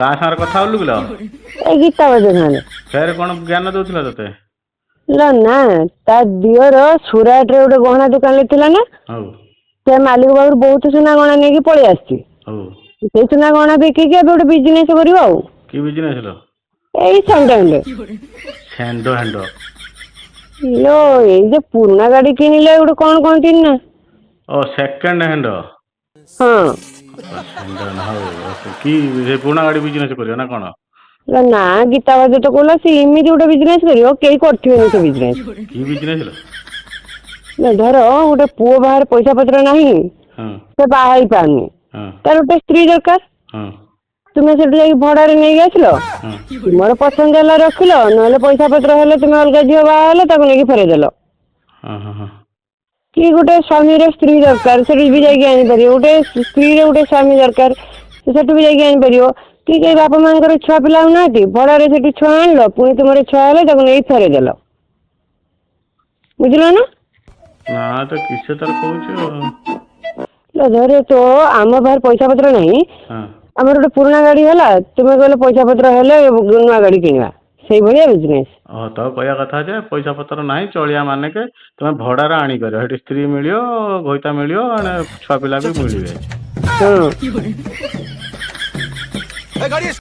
ତା ସାଙ୍ଗରେ କଥା ହଲୁ କିଲୋ? ଏ ଗୀତା ବୋଧେ ସାଙ୍ଗରେ। ଫେର କଣ ଜ୍ଞାନ ଦଉଥିଲା ତତେ? ନା ତା ଦିଅର ସୁରାଟରେ ଗୋଟେ ଗହଣା ଦୋକାନରେ ଥିଲା ନା। ହଉ ସେ ମାଲିକ ପାଖରୁ ବହୁତ ସୁନା ଗହଣା ନେଇକି ପଳେଇ ଆସିଛି। ହଉ। ସେଇ ସୁନା ଗହଣା ବିକିକି ଏବେ ଗୋଟେ ବିଜନେସ କରିବ ଆଉ। କି ବିଜନେସ ଲୋ? ଏଇ ସେଣ୍ଡ ସେଣ୍ଡ ହାଣ୍ଡ। ଲୋ ଏଇ ଯେ ପୁରୁଣା ଗାଡି କିଣିଲେ ଗୋଟେ କଣ କହନ୍ତି ନା? ଓ ସେକେଣ୍ଡ ହ୍ୟାଣ୍ଡ। ହଁ। ହଉ କି ସେ ପୁରୁଣା ଗାଡି ବିଜନେସ କରିବ ନା କଣ? ନା ଗୀତା ଭାଉଜ ତ କହୁଥିଲା ସେ ଏମିତି ଗୋଟେ ବିଜନେସ କରିବ କେହି କରିଥିବେନି ସେ ବିଜନେସ। କି ବିଜନେସ ଲୋ? ଧର ଗୋଟେ ପୁଅ ବାହାରେ ପଇସା ପତ୍ର ନାହିଁ, ହଁ ସେ ବାହା ହେଇ ପାରୁନି, ହଁ ତାର ଗୋଟେ ସ୍ତ୍ରୀ ଦରକାର। ହଁ ତୁମେ ସେଠୁ ଯାଇକି ଭଡାରେ ନେଇକି ଆସିଲ, ହଁ ତୁମର ପସନ୍ଦ ହେଲା ରଖିଲ, ନହେଲେ ପଇସା ପତ୍ର ହେଲେ ତୁମେ ଅଲଗା ଝିଅ ବାହା ହେଲେ ତାକୁ ନେଇକି ଫେରେଇଦେଲ। ହଁ ହଁ ହଁ। କି ଗୋଟେ ସ୍ୱାମୀର ସ୍ତ୍ରୀ ଦରକାର ସେଠି ବି ଯାଇକି ଆଣିପାରିବ। ଗୋଟେ ସ୍ତ୍ରୀର ଗୋଟେ ସ୍ୱାମୀ ଦରକାର ସେଠୁ ବି ଯାଇକି ଆଣିପାରିବ। କି କେହି ବାପା ମାଙ୍କର ଛୁଆ ପିଲା ହଉନାହାନ୍ତି, ଭଡାରେ ସେଠି ଛୁଆ ଆଣିଲ, ପୁଣି ତୁମର ଛୁଆ ହେଲେ ତାକୁ ନେଇ ଫେରେଇଦେଲ। ବୁଝିଲ ନା? ନା ତ କିସ ତାର କହୁଛୁ ଆଉ। ଧରେ ତ ଆମ ପାଖରେ ପଇସା ପତ୍ର ନାହିଁ, ହଁ ଆମର ଗୋଟେ ପୁରୁଣା ଗାଡି ହେଲା, ତୁମେ କହିଲ ପଇସା ପତ୍ର ହେଲେ ନୂଆ ଗାଡି କିଣିବା, ସେଇଭଳିଆ ବିଜନେସ। ଓହ ତ କହିବା କଥା ଯେ ପଇସା ପତ୍ର ନାହିଁ ଚଳିଆ ମାନେକେ ତମେ ଭଡାରେ ଆଣିପାରିବ, ସେଠି ସ୍ତ୍ରୀ ମିଳିବ, ଘଇତା ମିଳିବ, ଛୁଆ ପିଲା ବି ମିଳିବେ। ହଁ।